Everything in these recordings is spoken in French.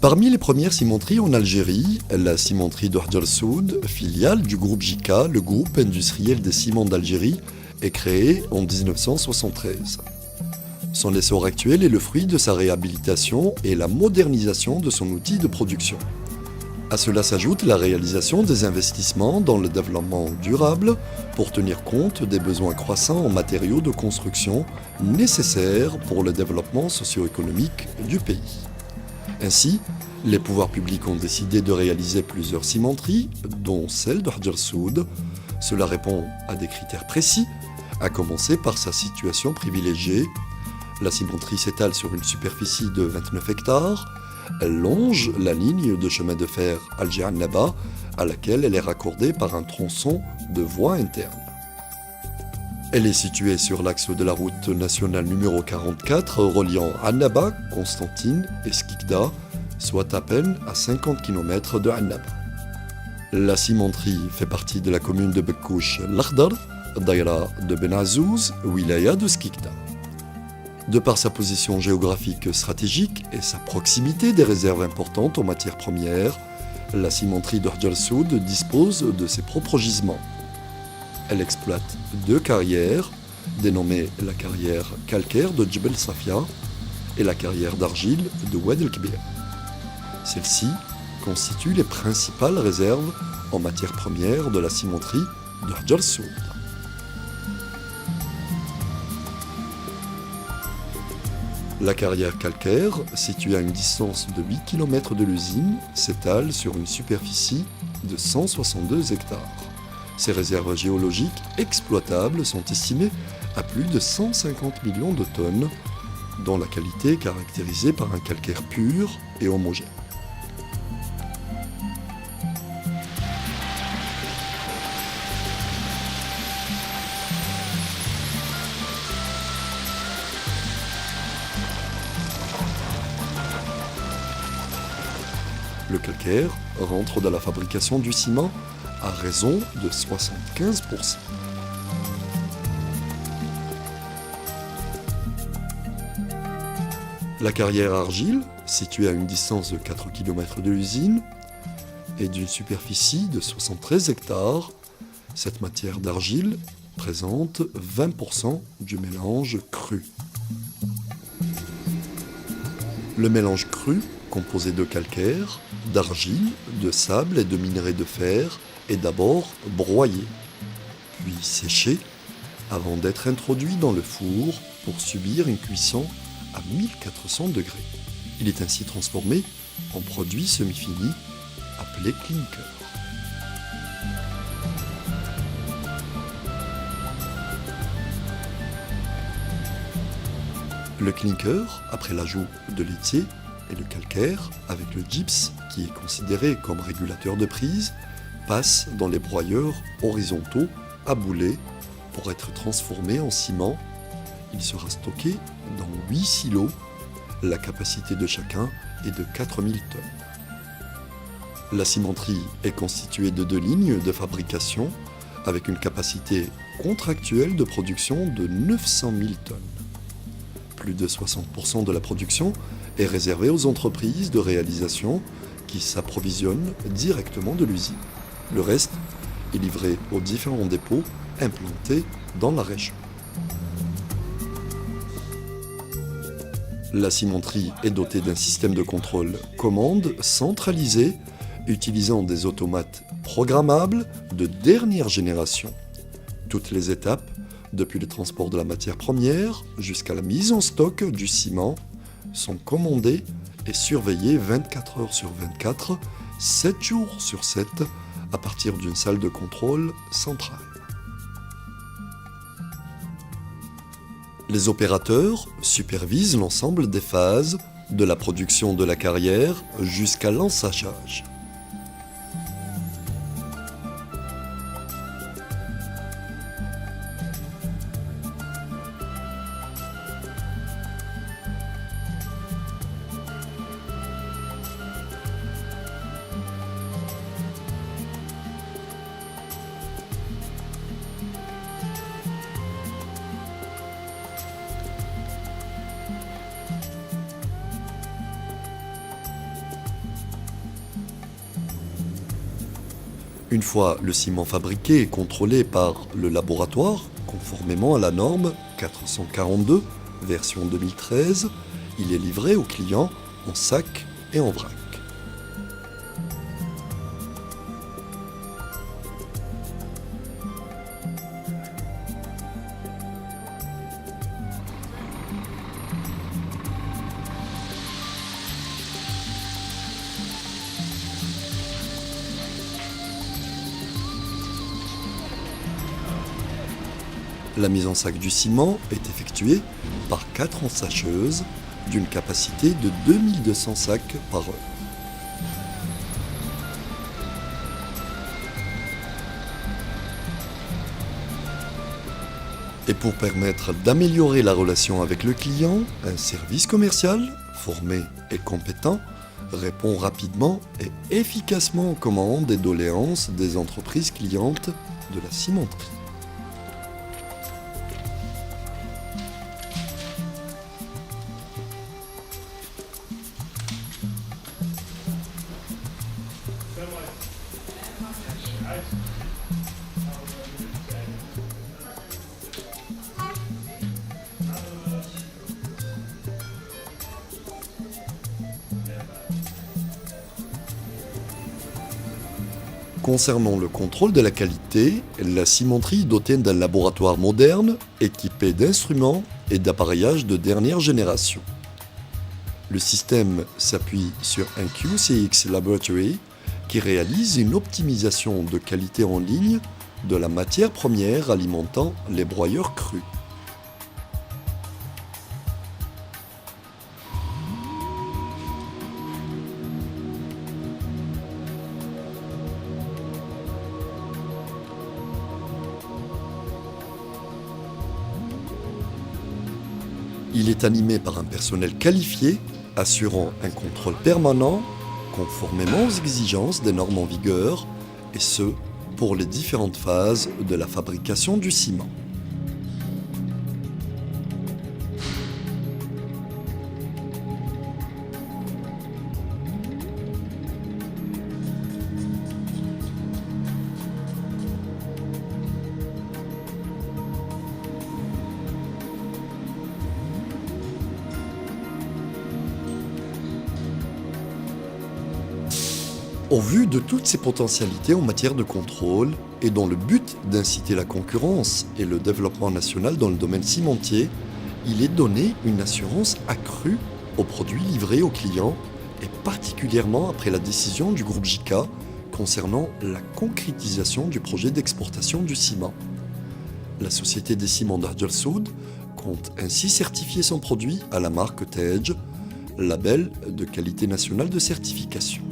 Parmi les premières cimenteries en Algérie, la cimenterie de Hadj Soud, filiale du groupe JICA, le groupe industriel des ciments d'Algérie, est créée en 1973. Son essor actuel est le fruit de sa réhabilitation et la modernisation de son outil de production. À cela s'ajoute la réalisation des investissements dans le développement durable pour tenir compte des besoins croissants en matériaux de construction nécessaires pour le développement socio-économique du pays. Ainsi, les pouvoirs publics ont décidé de réaliser plusieurs cimenteries, dont celle de Hadj Soud. Cela répond à des critères précis, à commencer par sa situation privilégiée. La cimenterie s'étale sur une superficie de 29 hectares. Elle longe la ligne de chemin de fer Alger-Annaba, à laquelle elle est raccordée par un tronçon de voie interne. Elle est située sur l'axe de la route nationale numéro 44 reliant Annaba, Constantine et Skikda, soit à peine à 50 km de Annaba. La cimenterie fait partie de la commune de Bekouch L'Akhdar, daïra de Ben Azouz, wilaya de Skikda. De par sa position géographique stratégique et sa proximité des réserves importantes en matières premières, la cimenterie de Hadj Soud dispose de ses propres gisements. Elle exploite 2 carrières, dénommées la carrière calcaire de Djebel Safia et la carrière d'argile de Oued el-Kbir. Celles-ci constituent les principales réserves en matières premières de la cimenterie de Hadj Soud. La carrière calcaire, située à une distance de 8 km de l'usine, s'étale sur une superficie de 162 hectares. Ces réserves géologiques exploitables sont estimées à plus de 150 millions de tonnes, dont la qualité est caractérisée par un calcaire pur et homogène. Le calcaire rentre dans la fabrication du ciment à raison de 75%. La carrière argile, située à une distance de 4 km de l'usine, est d'une superficie de 73 hectares. Cette matière d'argile présente 20% du mélange cru. Le mélange cru, composé de calcaire, d'argile, de sable et de minerai de fer, est d'abord broyé, puis séché, avant d'être introduit dans le four pour subir une cuisson à 1400 degrés. Il est ainsi transformé en produit semi-fini appelé clinker. Le clinker, après l'ajout de l'étier, et le calcaire, avec le gypse, qui est considéré comme régulateur de prise, passe dans les broyeurs horizontaux à boulet pour être transformé en ciment. Il sera stocké dans 8 silos. La capacité de chacun est de 4000 tonnes. La cimenterie est constituée de 2 lignes de fabrication avec une capacité contractuelle de production de 900 000 tonnes. Plus de 60% de la production est réservée aux entreprises de réalisation qui s'approvisionnent directement de l'usine. Le reste est livré aux différents dépôts implantés dans la région. La cimenterie est dotée d'un système de contrôle commande centralisé utilisant des automates programmables de dernière génération. Toutes les étapes, depuis le transport de la matière première jusqu'à la mise en stock du ciment, sont commandées et surveillées 24 heures sur 24, 7 jours sur 7, à partir d'une salle de contrôle centrale. Les opérateurs supervisent l'ensemble des phases, de la production de la carrière jusqu'à l'ensachage. Une fois le ciment fabriqué et contrôlé par le laboratoire, conformément à la norme 442, version 2013, il est livré au client en sac et en vrac. La mise en sac du ciment est effectuée par 4 ensacheuses d'une capacité de 2200 sacs par heure. Et pour permettre d'améliorer la relation avec le client, un service commercial, formé et compétent, répond rapidement et efficacement aux commandes et doléances des entreprises clientes de la cimenterie. Concernant le contrôle de la qualité, la cimenterie est dotée d'un laboratoire moderne, équipé d'instruments et d'appareillages de dernière génération. Le système s'appuie sur un QCX Laboratory qui réalise une optimisation de qualité en ligne de la matière première alimentant les broyeurs crus. Il est animé par un personnel qualifié, assurant un contrôle permanent, conformément aux exigences des normes en vigueur, et ce, pour les différentes phases de la fabrication du ciment. Au vu de toutes ces potentialités en matière de contrôle, et dans le but d'inciter la concurrence et le développement national dans le domaine cimentier, il est donné une assurance accrue aux produits livrés aux clients, et particulièrement après la décision du groupe JK concernant la concrétisation du projet d'exportation du ciment. La Société des ciments d'Arjel Soud compte ainsi certifier son produit à la marque TEJ, label de qualité nationale de certification.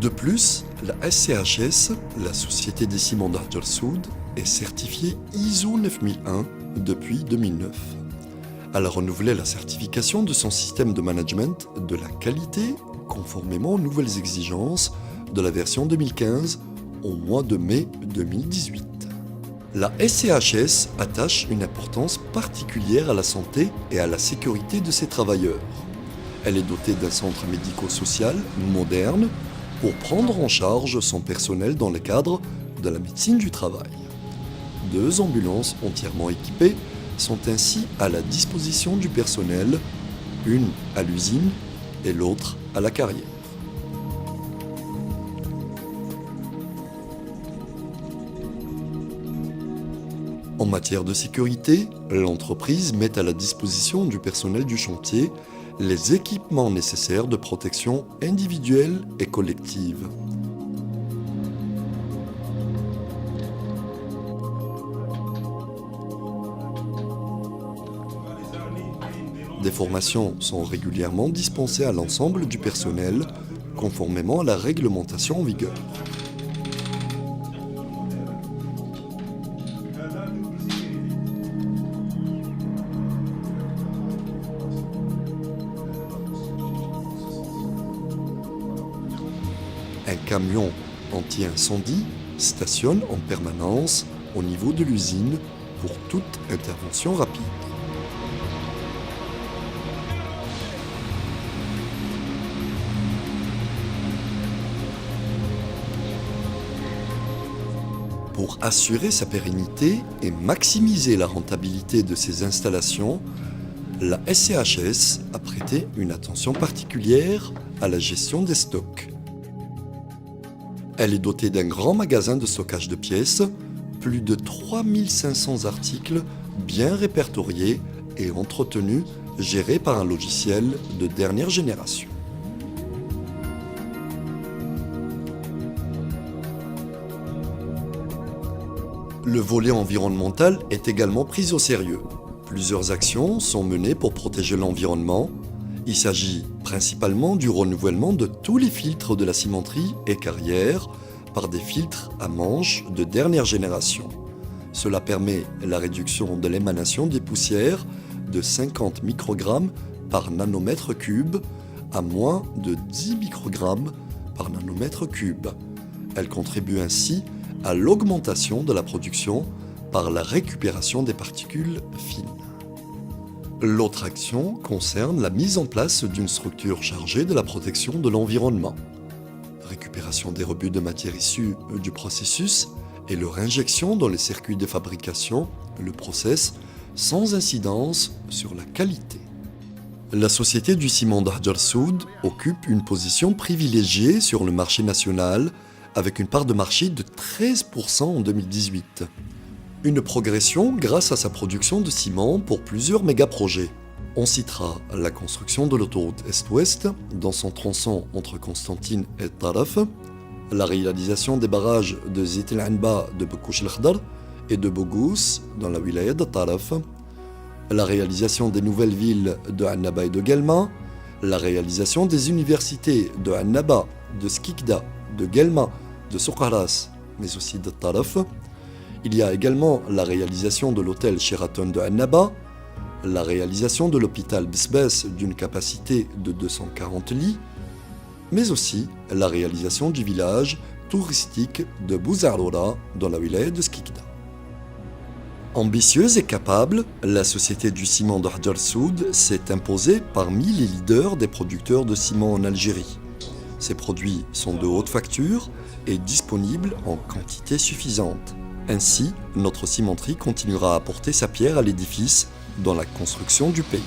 De plus, la SCHS, la Société des ciments d'Arjel Soud, est certifiée ISO 9001 depuis 2009. Elle a renouvelé la certification de son système de management de la qualité conformément aux nouvelles exigences de la version 2015 au mois de mai 2018. La SCHS attache une importance particulière à la santé et à la sécurité de ses travailleurs. Elle est dotée d'un centre médico-social moderne pour prendre en charge son personnel dans le cadre de la médecine du travail. 2 ambulances entièrement équipées sont ainsi à la disposition du personnel, une à l'usine et l'autre à la carrière. En matière de sécurité, l'entreprise met à la disposition du personnel du chantier les équipements nécessaires de protection individuelle et collective. Des formations sont régulièrement dispensées à l'ensemble du personnel, conformément à la réglementation en vigueur. Un camion anti-incendie stationne en permanence au niveau de l'usine pour toute intervention rapide. Pour assurer sa pérennité et maximiser la rentabilité de ses installations, la SCHS a prêté une attention particulière à la gestion des stocks. Elle est dotée d'un grand magasin de stockage de pièces, plus de 3500 articles bien répertoriés et entretenus, gérés par un logiciel de dernière génération. Le volet environnemental est également pris au sérieux. Plusieurs actions sont menées pour protéger l'environnement. Il s'agit principalement du renouvellement de tous les filtres de la cimenterie et carrière par des filtres à manches de dernière génération. Cela permet la réduction de l'émanation des poussières de 50 microgrammes par nanomètre cube à moins de 10 microgrammes par nanomètre cube. Elle contribue ainsi à l'augmentation de la production par la récupération des particules fines. L'autre action concerne la mise en place d'une structure chargée de la protection de l'environnement. Récupération des rebuts de matière issue du processus et leur injection dans les circuits de fabrication, le process, sans incidence sur la qualité. La société du ciment d'Hajar Soud occupe une position privilégiée sur le marché national avec une part de marché de 13% en 2018. Une progression grâce à sa production de ciment pour plusieurs méga-projets. On citera la construction de l'autoroute Est-Ouest dans son tronçon entre Constantine et Taraf, la réalisation des barrages de Zit el-Anba de Bekouch el-Khdar et de Bogous dans la wilaya de Taraf, la réalisation des nouvelles villes de Annaba et de Guelma, la réalisation des universités de Annaba, de Skikda, de Guelma, de Soukharas, mais aussi de Taraf. Il y a également la réalisation de l'hôtel Sheraton de Annaba, la réalisation de l'hôpital Besbès d'une capacité de 240 lits, mais aussi la réalisation du village touristique de Bouzaroura dans la wilaya de Skikda. Ambitieuse et capable, la société du ciment de Hajar Soud s'est imposée parmi les leaders des producteurs de ciment en Algérie. Ces produits sont de haute facture et disponibles en quantité suffisante. Ainsi, notre cimenterie continuera à apporter sa pierre à l'édifice dans la construction du pays.